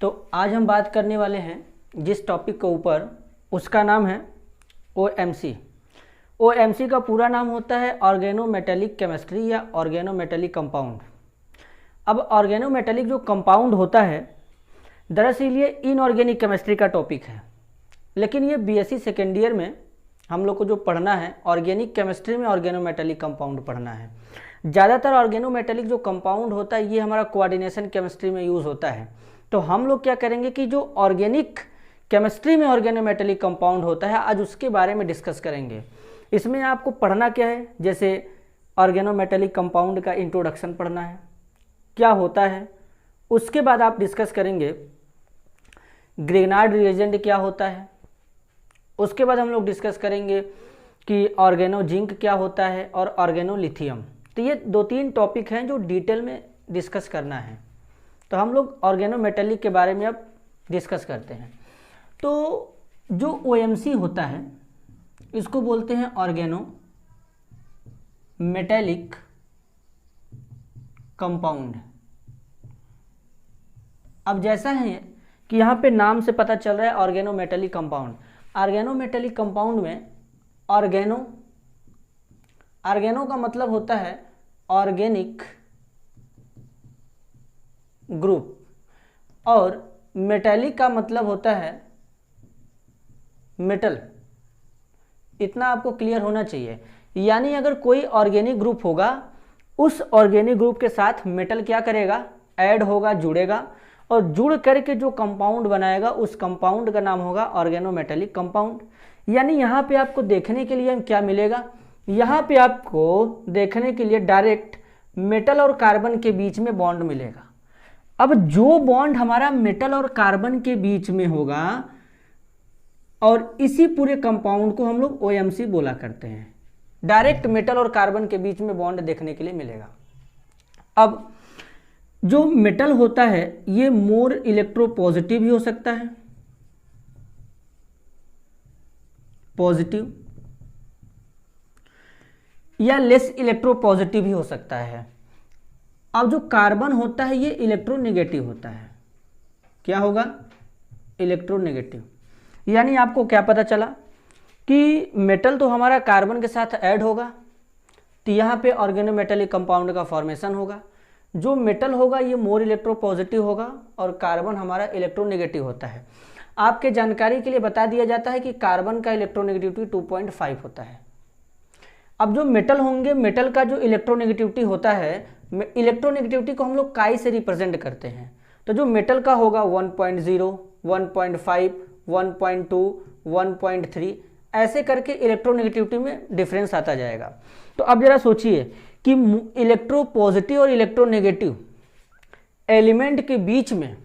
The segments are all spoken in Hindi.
तो आज हम बात करने वाले हैं जिस टॉपिक के ऊपर, उसका नाम है OMC। OMC का पूरा नाम होता है ऑर्गेनोमेटेलिक केमिस्ट्री या ऑर्गेनोमेटेलिक कंपाउंड। अब ऑर्गेनोमेटेलिक जो कंपाउंड होता है, दरअसल ये इनऑर्गेनिक केमिस्ट्री का टॉपिक है, लेकिन ये BSc सेकेंड ईयर में हम लोग को जो पढ़ना है ऑर्गेनिक केमिस्ट्री में ऑर्गेनोमेटेलिक कंपाउंड पढ़ना है। ज़्यादातर ऑर्गेनोमेटेलिक जो कंपाउंड होता है ये हमारा कोऑर्डिनेशन केमिस्ट्री में यूज़ होता है। तो हम लोग क्या करेंगे कि जो ऑर्गेनिक केमिस्ट्री में ऑर्गेनोमेटेलिक कंपाउंड होता है आज उसके बारे में डिस्कस करेंगे। इसमें आपको पढ़ना क्या है, जैसे ऑर्गेनोमेटेलिक कंपाउंड का इंट्रोडक्शन पढ़ना है, क्या होता है। उसके बाद आप डिस्कस करेंगे ग्रेनार्ड रिएजेंट क्या होता है। उसके बाद हम लोग डिस्कस करेंगे कि ऑर्गेनो जिंक क्या होता है और ऑर्गेनो लिथियम। तो ये 2-3 टॉपिक हैं जो डिटेल में डिस्कस करना है। तो हम लोग ऑर्गेनोमेटेलिक के बारे में अब डिस्कस करते हैं। तो जो OMC होता है इसको बोलते हैं ऑर्गेनोमेटेलिक कंपाउंड। अब जैसा है कि यहाँ पे नाम से पता चल रहा है ऑर्गेनोमेटेलिक कंपाउंड। ऑर्गेनोमेटेलिक कंपाउंड में ऑर्गेनो का मतलब होता है ऑर्गेनिक ग्रुप और मेटेलिक का मतलब होता है मेटल। इतना आपको क्लियर होना चाहिए। यानी अगर कोई ऑर्गेनिक ग्रुप होगा, उस ऑर्गेनिक ग्रुप के साथ मेटल क्या करेगा, ऐड होगा, जुड़ेगा, और जुड़ करके जो कंपाउंड बनाएगा उस कंपाउंड का नाम होगा ऑर्गेनोमेटेलिक कंपाउंड। यानी यहाँ पे आपको देखने के लिए क्या मिलेगा, यहाँ पे आपको देखने के लिए डायरेक्ट मेटल और कार्बन के बीच में बॉन्ड मिलेगा। अब जो बॉन्ड हमारा मेटल और कार्बन के बीच में होगा और इसी पूरे कंपाउंड को हम लोग OMC बोला करते हैं। डायरेक्ट मेटल और कार्बन के बीच में बॉन्ड देखने के लिए मिलेगा। अब जो मेटल होता है ये मोर इलेक्ट्रोपॉजिटिव भी हो सकता है, पॉजिटिव, या लेस इलेक्ट्रोपॉजिटिव भी हो सकता है। अब जो कार्बन होता है ये इलेक्ट्रोनेगेटिव होता है। क्या होगा, इलेक्ट्रोनेगेटिव। यानी आपको क्या पता चला कि मेटल तो हमारा कार्बन के साथ ऐड होगा, तो यहाँ पे ऑर्गेनोमेटेलिक कंपाउंड का फॉर्मेशन होगा। जो मेटल होगा ये मोर इलेक्ट्रोपॉजिटिव होगा और कार्बन हमारा इलेक्ट्रोनेगेटिव होता है। आपके जानकारी के लिए बता दिया जाता है कि कार्बन का इलेक्ट्रोनेगेटिविटी 2.5 होता है। अब जो मेटल होंगे, मेटल का जो इलेक्ट्रोनेगेटिविटी होता है, इलेक्ट्रोनेगेटिविटी को हम लोग काई से रिप्रेजेंट करते हैं। तो जो मेटल का होगा 1.0, 1.5, 1.2, 1.3, ऐसे करके इलेक्ट्रोनेगेटिविटी में डिफरेंस आता जाएगा। तो अब जरा सोचिए कि इलेक्ट्रोपॉजिटिव और इलेक्ट्रोनेगेटिव एलिमेंट के बीच में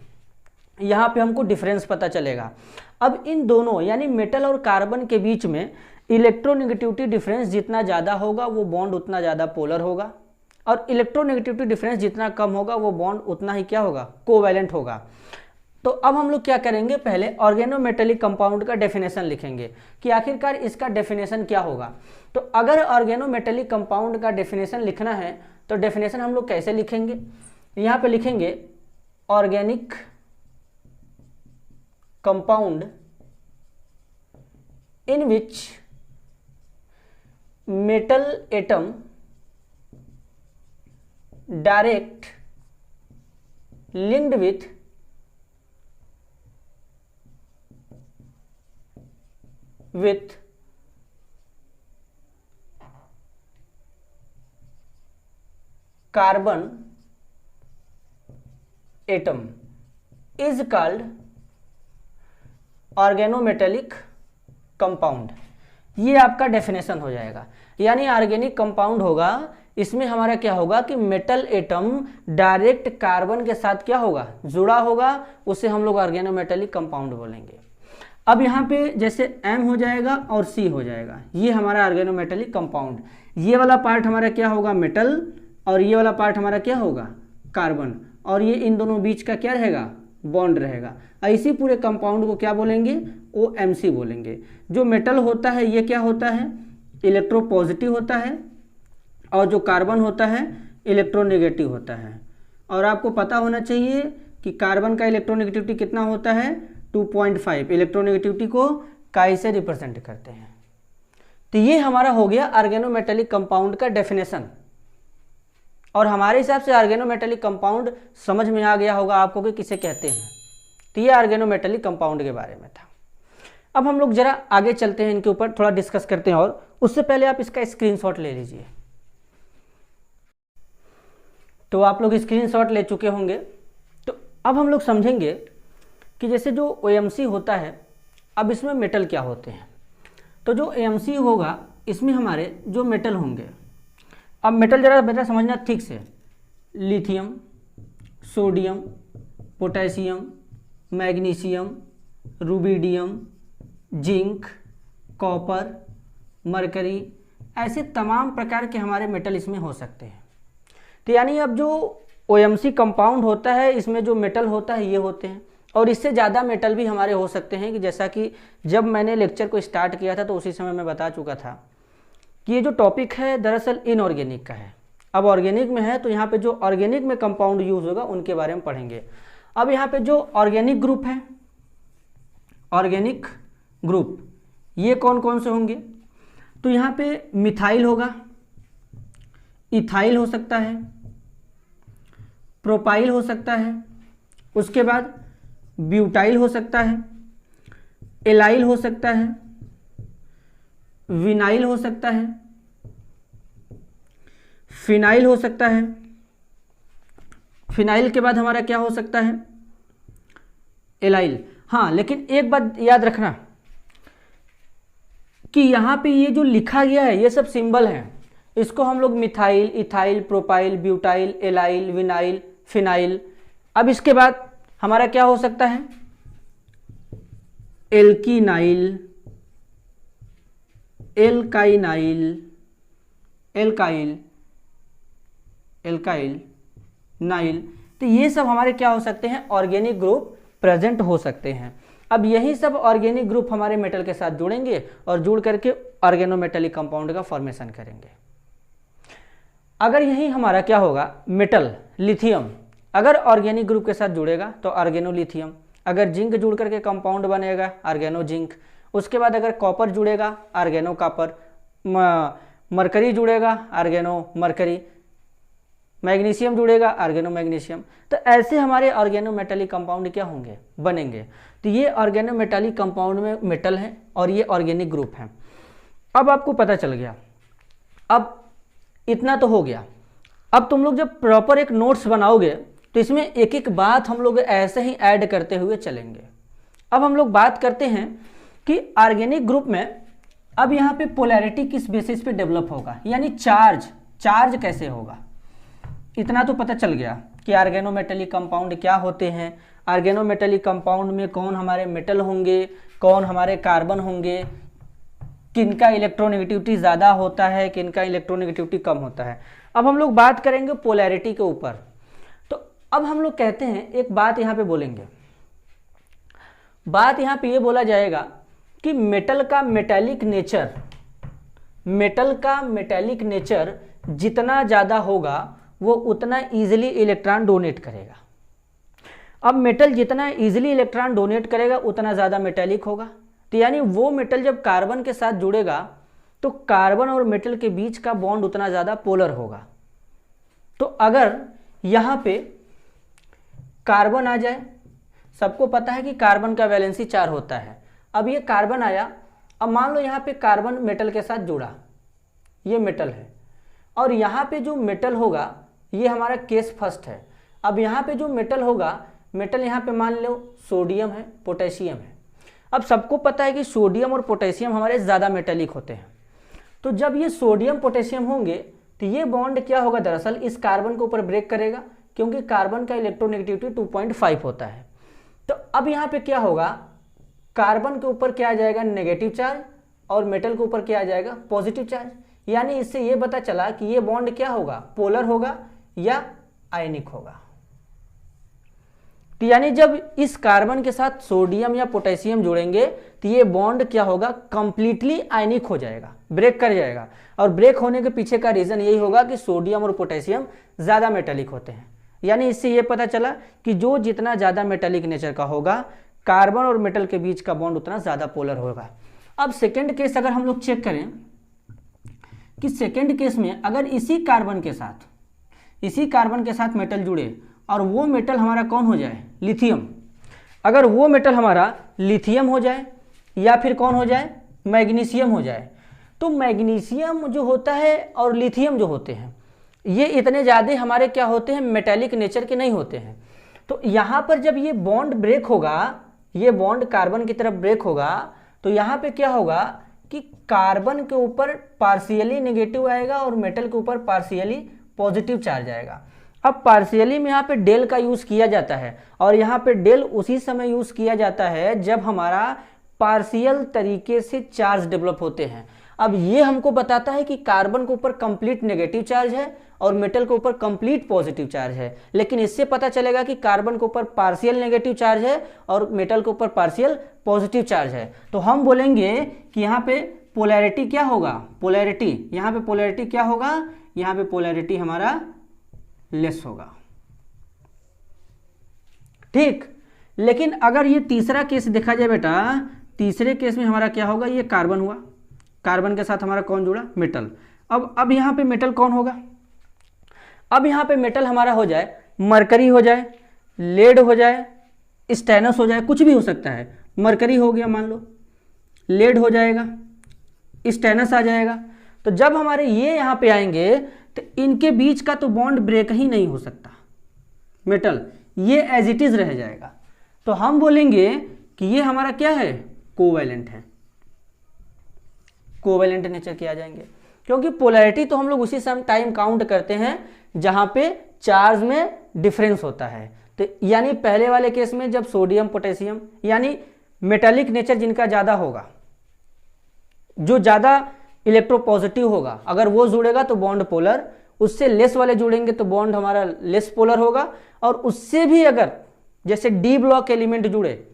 यहाँ पे हमको डिफरेंस पता चलेगा। अब इन दोनों यानी मेटल और कार्बन के बीच में इलेक्ट्रोनेगेटिविटी डिफरेंस जितना ज़्यादा होगा वो बॉन्ड उतना ज़्यादा पोलर होगा, और इलेक्ट्रोनेगेटिविटी डिफरेंस जितना कम होगा वो बॉन्ड उतना ही क्या होगा, कोवैलेंट होगा। तो अब हम लोग क्या करेंगे, पहले ऑर्गेनोमेटेलिक कंपाउंड का डेफिनेशन लिखेंगे कि आखिरकार इसका डेफिनेशन क्या होगा। तो अगर ऑर्गेनोमेटेलिक कंपाउंड का डेफिनेशन लिखना है तो डेफिनेशन हम लोग कैसे लिखेंगे, यहाँ पे लिखेंगे organic compound in which metal atom direct linked with carbon atom is called organometallic compound. ये आपका डेफिनेशन हो जाएगा। यानी ऑर्गेनिक कंपाउंड होगा, इसमें हमारा क्या होगा कि मेटल एटम डायरेक्ट कार्बन के साथ क्या होगा, जुड़ा होगा, उसे हम लोग ऑर्गेनोमेटेलिक कंपाउंड बोलेंगे। अब यहाँ पे जैसे M हो जाएगा और C हो जाएगा, ये हमारा ऑर्गेनोमेटेलिक कंपाउंड। ये वाला पार्ट हमारा क्या होगा, मेटल, और ये वाला पार्ट हमारा क्या होगा, कार्बन, और ये इन दोनों बीच का क्या रहेगा, बॉन्ड रहेगा। इसी पूरे कंपाउंड को क्या बोलेंगे, OMC बोलेंगे। जो मेटल होता है ये क्या होता है, इलेक्ट्रोपॉजिटिव होता है, और जो कार्बन होता है इलेक्ट्रोनेगेटिव होता है। और आपको पता होना चाहिए कि कार्बन का इलेक्ट्रोनेगेटिविटी कितना होता है 2.5, इलेक्ट्रोनेगेटिविटी को काई से रिप्रेजेंट करते हैं। तो ये हमारा हो गया ऑर्गेनोमेटेलिक कंपाउंड का डेफिनेशन। और हमारे हिसाब से ऑर्गेनोमेटेलिक कंपाउंड समझ में आ गया होगा आपको कि किसे कहते हैं। तो ये ऑर्गेनोमेटेलिक कंपाउंड के बारे में था। अब हम लोग जरा आगे चलते हैं, इनके ऊपर थोड़ा डिस्कस करते हैं, और उससे पहले आप इसका स्क्रीनशॉट ले लीजिए। तो आप लोग स्क्रीनशॉट ले चुके होंगे। तो अब हम लोग समझेंगे कि जैसे जो OMC होता है, अब इसमें मेटल क्या होते हैं। तो जो AMC होगा इसमें हमारे जो मेटल होंगे, अब मेटल जरा बेटा समझना ठीक से, lithium, sodium, potassium, magnesium, rubidium, zinc, copper, mercury, ऐसे तमाम प्रकार के हमारे मेटल इसमें हो सकते हैं। तो यानी अब जो OMC कंपाउंड होता है इसमें जो मेटल होता है ये होते हैं, और इससे ज़्यादा मेटल भी हमारे हो सकते हैं। कि जैसा कि जब मैंने लेक्चर को स्टार्ट किया था तो उसी समय मैं बता चुका था कि ये जो टॉपिक है दरअसल इनऑर्गेनिक का है। अब ऑर्गेनिक में है तो यहाँ पे जो ऑर्गेनिक में कंपाउंड यूज होगा उनके बारे में पढ़ेंगे। अब यहाँ पे जो ऑर्गेनिक ग्रुप है, ऑर्गेनिक ग्रुप ये कौन कौन से होंगे, तो यहाँ पे मिथाइल होगा, इथाइल हो सकता है, प्रोपाइल हो सकता है, उसके बाद ब्यूटाइल हो सकता है, एलाइल हो सकता है, विनाइल हो सकता है, फिनाइल हो सकता है। फिनाइल के बाद हमारा क्या हो सकता है, एलाइल। हाँ, लेकिन एक बात याद रखना कि यहाँ पे ये जो लिखा गया है ये सब सिंबल हैं। इसको हम लोग methyl, ethyl, propyl, butyl, allyl, vinyl, phenyl. अब इसके बाद हमारा क्या हो सकता है, एल्कीनाइल, एल्काइनाइल, एल्काइल, एल्काइल, नाइल। तो ये सब हमारे क्या हो सकते हैं, ऑर्गेनिक ग्रुप प्रेजेंट हो सकते हैं। अब यही सब ऑर्गेनिक ग्रुप हमारे मेटल के साथ जुड़ेंगे और जुड़ करके ऑर्गेनोमेटेलिक कंपाउंड का फॉर्मेशन करेंगे। अगर यही हमारा क्या होगा, मेटल लिथियम अगर ऑर्गेनिक ग्रुप के साथ जुड़ेगा तो ऑर्गेनोलिथियम, अगर जिंक जुड़ करके कंपाउंड बनेगा ऑर्गेनो जिंक, उसके बाद अगर कॉपर जुड़ेगा ऑर्गेनो कॉपर, मरकरी जुड़ेगा ऑर्गेनो मरकरी, मैग्नीशियम जुड़ेगा ऑर्गेनो मैग्नीशियम। तो ऐसे हमारे ऑर्गेनोमेटेलिक कंपाउंड क्या होंगे, बनेंगे। तो ये ऑर्गेनोमेटेलिक कंपाउंड में मेटल हैं और ये ऑर्गेनिक ग्रुप हैं। अब आपको पता चल गया। अब इतना तो हो गया। अब तुम लोग जब प्रॉपर एक नोट्स बनाओगे तो इसमें एक एक बात हम लोग ऐसे ही ऐड करते हुए चलेंगे। अब हम लोग बात करते हैं कि ऑर्गेनिक ग्रुप में अब यहाँ पे पोलैरिटी किस बेसिस पे डेवलप होगा, यानी चार्ज कैसे होगा। इतना तो पता चल गया कि ऑर्गेनोमेटेलिक कंपाउंड क्या होते हैं, ऑर्गेनोमेटेलिक कंपाउंड में कौन हमारे मेटल होंगे, कौन हमारे कार्बन होंगे, किनका इलेक्ट्रोनेगेटिविटी ज़्यादा होता है, किनका इलेक्ट्रोनेगेटिविटी कम होता है। अब हम लोग बात करेंगे पोलैरिटी के ऊपर। तो अब हम लोग कहते हैं एक बात यहाँ पे बोलेंगे, बात यहाँ पे ये बोला जाएगा कि मेटल का मेटेलिक नेचर जितना ज़्यादा होगा वो उतना ईजिली इलेक्ट्रॉन डोनेट करेगा। अब मेटल जितना ईजिली इलेक्ट्रॉन डोनेट करेगा उतना ज़्यादा मेटेलिक होगा। तो यानी वो मेटल जब कार्बन के साथ जुड़ेगा तो कार्बन और मेटल के बीच का बॉन्ड उतना ज़्यादा पोलर होगा। तो अगर यहाँ पे कार्बन आ जाए, सबको पता है कि कार्बन का वैलेंसी 4 होता है। अब ये कार्बन आया, अब मान लो यहाँ पे कार्बन मेटल के साथ जुड़ा, ये मेटल है, और यहाँ पे जो मेटल होगा ये हमारा केस फर्स्ट है। अब यहाँ पे जो मेटल होगा, मेटल यहाँ पे मान लो सोडियम है, पोटेशियम है। अब सबको पता है कि सोडियम और पोटेशियम हमारे ज़्यादा मेटेलिक होते हैं। तो जब ये सोडियम पोटेशियम होंगे तो ये बॉन्ड क्या होगा, दरअसल इस कार्बन के ऊपर ब्रेक करेगा, क्योंकि कार्बन का इलेक्ट्रोनेगेटिविटी 2.5 होता है। तो अब यहाँ पे क्या होगा, कार्बन के ऊपर क्या आ जाएगा, नेगेटिव चार्ज, और मेटल के ऊपर क्या आ जाएगा, पॉजिटिव चार्ज। यानी इससे ये पता चला कि ये बॉन्ड क्या होगा, पोलर होगा या आयनिक होगा। तो यानी जब इस कार्बन के साथ सोडियम या पोटेशियम जुड़ेंगे तो ये बॉन्ड क्या होगा, कंप्लीटली आयनिक हो जाएगा, ब्रेक कर जाएगा। और ब्रेक होने के पीछे का रीजन यही होगा कि सोडियम और पोटेशियम ज़्यादा मेटेलिक होते हैं। यानी इससे ये पता चला कि जो जितना ज़्यादा मेटालिक नेचर का होगा कार्बन और मेटल के बीच का बॉन्ड उतना ज़्यादा पोलर होगा। अब सेकेंड केस अगर हम लोग चेक करें कि सेकेंड केस में अगर इसी कार्बन के साथ मेटल जुड़े और वो मेटल हमारा कौन हो जाए, लिथियम, अगर वो मेटल हमारा लिथियम हो जाए या फिर कौन हो जाए, मैग्नीशियम हो जाए, तो मैग्नीशियम जो होता है और लिथियम जो होते हैं ये इतने ज़्यादा हमारे क्या होते हैं, मेटालिक नेचर के नहीं होते हैं। तो यहाँ पर जब ये बॉन्ड ब्रेक होगा, ये बॉन्ड कार्बन की तरफ ब्रेक होगा, तो यहाँ पे क्या होगा कि कार्बन के ऊपर पार्शियली नेगेटिव आएगा और मेटल के ऊपर पार्शियली पॉजिटिव चार्ज आएगा। अब पार्शियली में यहाँ पे डेल का यूज़ किया जाता है और यहाँ पे डेल उसी समय यूज़ किया जाता है जब हमारा पार्शियल तरीके से चार्ज डेवलप होते हैं। अब ये हमको बताता है कि कार्बन के ऊपर कंप्लीट नेगेटिव चार्ज है और मेटल के ऊपर कंप्लीट पॉजिटिव चार्ज है, लेकिन इससे पता चलेगा कि कार्बन के ऊपर पार्शियल नेगेटिव चार्ज है और मेटल के ऊपर पार्शियल पॉजिटिव चार्ज है। तो हम बोलेंगे कि यहाँ पे पोलैरिटी क्या होगा, पोलैरिटी, यहाँ पे पोलैरिटी क्या होगा, यहाँ पे पोलैरिटी हमारा लेस होगा। ठीक, लेकिन अगर ये तीसरा केस देखा जाए बेटा, तीसरे केस में हमारा क्या होगा, ये कार्बन हुआ, कार्बन के साथ हमारा कौन जुड़ा, मेटल। अब यहाँ पे मेटल कौन होगा, अब यहाँ पे मेटल हमारा हो जाए मरकरी हो जाए, लेड हो जाए, स्टेनस हो जाए, कुछ भी हो सकता है। मरकरी हो गया मान लो, लेड हो जाएगा, स्टेनस आ जाएगा। तो जब हमारे ये यहाँ पे आएंगे तो इनके बीच का तो बॉन्ड ब्रेक ही नहीं हो सकता, मेटल ये एज इट इज रह जाएगा। तो हम बोलेंगे कि ये हमारा क्या है, कोवैलेंट है, कोवैलेंट नेचर के आ जाएंगे, क्योंकि पोलैरिटी तो हम लोग उसी समय टाइम काउंट करते हैं जहां पे चार्ज में डिफरेंस होता है। तो यानी पहले वाले केस में जब सोडियम पोटेशियम यानी मेटालिक नेचर जिनका ज़्यादा होगा, जो ज़्यादा इलेक्ट्रोपॉजिटिव होगा, अगर वो जुड़ेगा तो बॉन्ड पोलर, उससे लेस वाले जुड़ेंगे तो बॉन्ड हमारा लेस पोलर होगा। और उससे भी अगर जैसे डी ब्लॉक एलिमेंट जुड़े,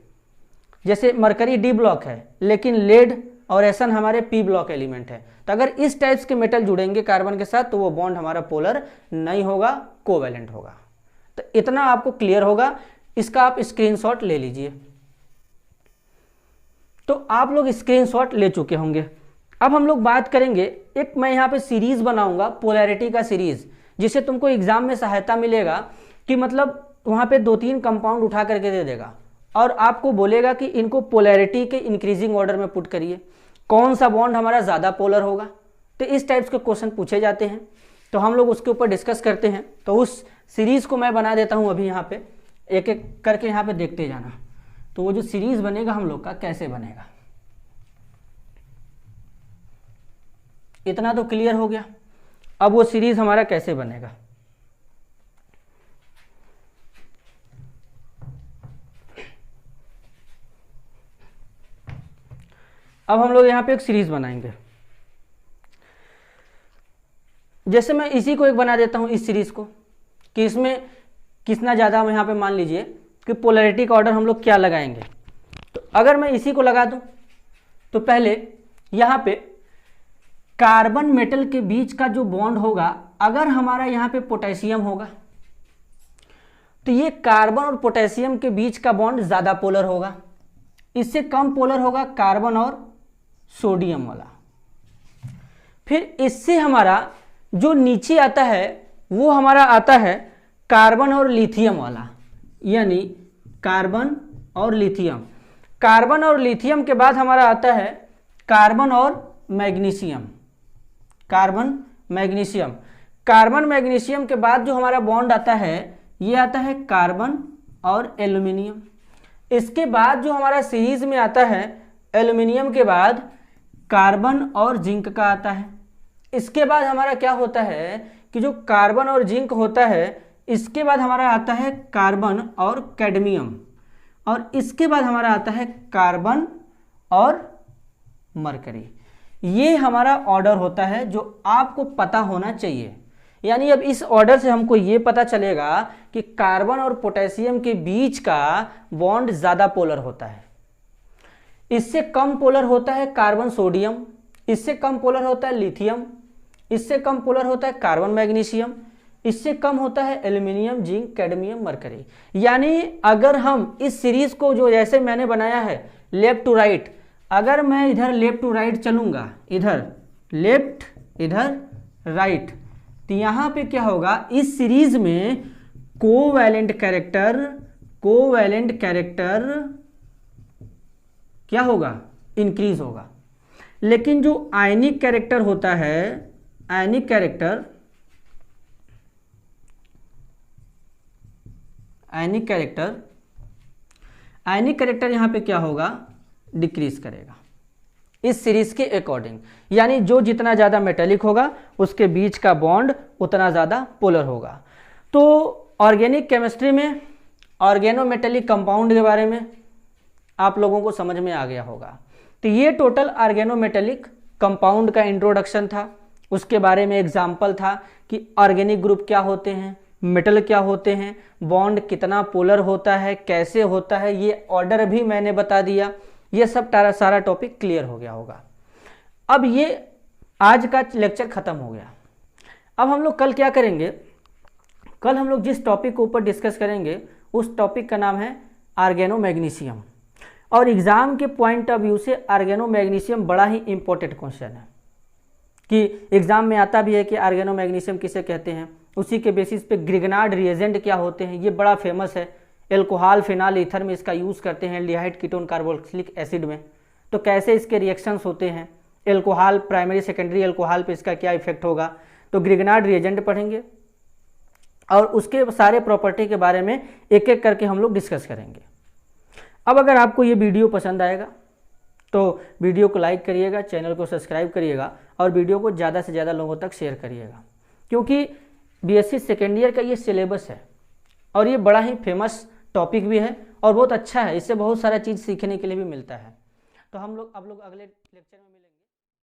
जैसे मरकरी डी ब्लॉक है लेकिन लेड और एसन हमारे पी ब्लॉक एलिमेंट है, तो अगर इस टाइप्स के मेटल जुड़ेंगे कार्बन के साथ तो वो बॉन्ड हमारा पोलर नहीं होगा, कोवैलेंट होगा। तो इतना आपको क्लियर होगा, इसका आप स्क्रीनशॉट ले लीजिए। तो आप लोग स्क्रीनशॉट ले चुके होंगे। अब हम लोग बात करेंगे, एक मैं यहाँ पे सीरीज बनाऊंगा, पोलैरिटी का सीरीज, जिससे तुमको एग्जाम में सहायता मिलेगा कि मतलब वहाँ पे 2-3 कंपाउंड उठा करके दे देगा और आपको बोलेगा कि इनको पोलैरिटी के इंक्रीजिंग ऑर्डर में पुट करिए, कौन सा बॉन्ड हमारा ज़्यादा पोलर होगा। तो इस टाइप्स के क्वेश्चन पूछे जाते हैं, तो हम लोग उसके ऊपर डिस्कस करते हैं। तो उस सीरीज़ को मैं बना देता हूँ अभी, यहाँ पे एक एक करके यहाँ पे देखते जाना। तो वो जो सीरीज़ बनेगा हम लोग का कैसे बनेगा, इतना तो क्लियर हो गया। अब वो सीरीज़ हमारा कैसे बनेगा, अब हम लोग यहाँ पे एक सीरीज बनाएंगे। जैसे मैं इसी को एक बना देता हूँ, इस सीरीज को, कि इसमें कितना ज़्यादा हम यहाँ पे मान लीजिए कि पोलैरिटी का ऑर्डर हम लोग क्या लगाएंगे। तो अगर मैं इसी को लगा दूँ तो पहले यहाँ पे कार्बन मेटल के बीच का जो बॉन्ड होगा, अगर हमारा यहाँ पे पोटेशियम होगा तो ये कार्बन और पोटेशियम के बीच का बॉन्ड ज़्यादा पोलर होगा, इससे कम पोलर होगा कार्बन और सोडियम वाला। फिर इससे हमारा जो नीचे आता है वो हमारा आता है कार्बन और लिथियम वाला, यानी कार्बन और लिथियम। कार्बन और लिथियम के बाद हमारा आता है कार्बन और magnesium, carbon magnesium. Carbon magnesium के बाद जो हमारा बॉन्ड आता है ये आता है कार्बन और एल्यूमिनियम। इसके बाद जो हमारा सीरीज में आता है एल्यूमिनियम के बाद कार्बन और जिंक का आता है। इसके बाद हमारा क्या होता है कि जो कार्बन और जिंक होता है इसके बाद हमारा आता है कार्बन और कैडमियम, और इसके बाद हमारा आता है कार्बन और मरकरी। ये हमारा ऑर्डर होता है जो आपको पता होना चाहिए। यानी अब इस ऑर्डर से हमको ये पता चलेगा कि कार्बन और पोटेशियम के बीच का बॉन्ड ज़्यादा पोलर होता है, इससे कम पोलर होता है कार्बन सोडियम, इससे कम पोलर होता है लिथियम, इससे कम पोलर होता है कार्बन मैग्नीशियम, इससे कम होता है एल्यूमिनियम, जिंक, कैडमियम, मरकरी। यानी अगर हम इस सीरीज को जो जैसे मैंने बनाया है लेफ्ट टू राइट, अगर मैं इधर लेफ्ट टू राइट चलूंगा, इधर लेफ्ट इधर राइट, तो यहां पे क्या होगा, इस सीरीज में कोवैलेंट कैरेक्टर क्या होगा, इंक्रीज होगा। लेकिन जो आयनिक कैरेक्टर होता है, आयनिक कैरेक्टर यहां पे क्या होगा, डिक्रीज करेगा इस सीरीज के अकॉर्डिंग। यानी जो जितना ज़्यादा मेटेलिक होगा उसके बीच का बॉन्ड उतना ज़्यादा पोलर होगा। तो ऑर्गेनिक केमिस्ट्री में ऑर्गेनोमेटेलिक कंपाउंड के बारे में आप लोगों को समझ में आ गया होगा। तो ये टोटल ऑर्गेनोमेटेलिक कंपाउंड का इंट्रोडक्शन था, उसके बारे में एग्जाम्पल था कि ऑर्गेनिक ग्रुप क्या होते हैं, मेटल क्या होते हैं, बॉन्ड कितना पोलर होता है, कैसे होता है, ये ऑर्डर भी मैंने बता दिया। ये सब सारा टॉपिक क्लियर हो गया होगा। अब ये आज का लेक्चर खत्म हो गया। अब हम लोग कल क्या करेंगे, कल हम लोग जिस टॉपिक के ऊपर डिस्कस करेंगे उस टॉपिक का नाम है आर्गेनोमैग्नीशियम। और एग्जाम के पॉइंट ऑफ व्यू से आर्गेनोमैग्नीशियम बड़ा ही इंपॉर्टेंट क्वेश्चन है कि एग्जाम में आता भी है कि आर्गेनोमैग्नीशियम किसे कहते हैं। उसी के बेसिस पे ग्रिग्नार्ड रिएजेंट क्या होते हैं, ये बड़ा फेमस है। एल्कोहल, फिनाल, ईथर में इसका यूज़ करते हैं, एल्डिहाइड, कीटोन, कार्बोक्सिलिक एसिड में। तो कैसे इसके रिएक्शंस होते हैं, एल्कोहल, प्राइमरी सेकेंडरी एल्कोहल पे इसका क्या इफेक्ट होगा, तो ग्रिग्नार्ड रिएजेंट पढ़ेंगे और उसके सारे प्रॉपर्टी के बारे में एक एक करके हम लोग डिस्कस करेंगे। अब अगर आपको ये वीडियो पसंद आएगा तो वीडियो को लाइक करिएगा, चैनल को सब्सक्राइब करिएगा और वीडियो को ज़्यादा से ज़्यादा लोगों तक शेयर करिएगा, क्योंकि बीएससी सेकेंड ईयर का ये सिलेबस है और ये बड़ा ही फेमस टॉपिक भी है और बहुत अच्छा है। इससे बहुत सारा चीज़ सीखने के लिए भी मिलता है। तो हम लोग अब लोग अगले लेक्चर में मिलेंगे।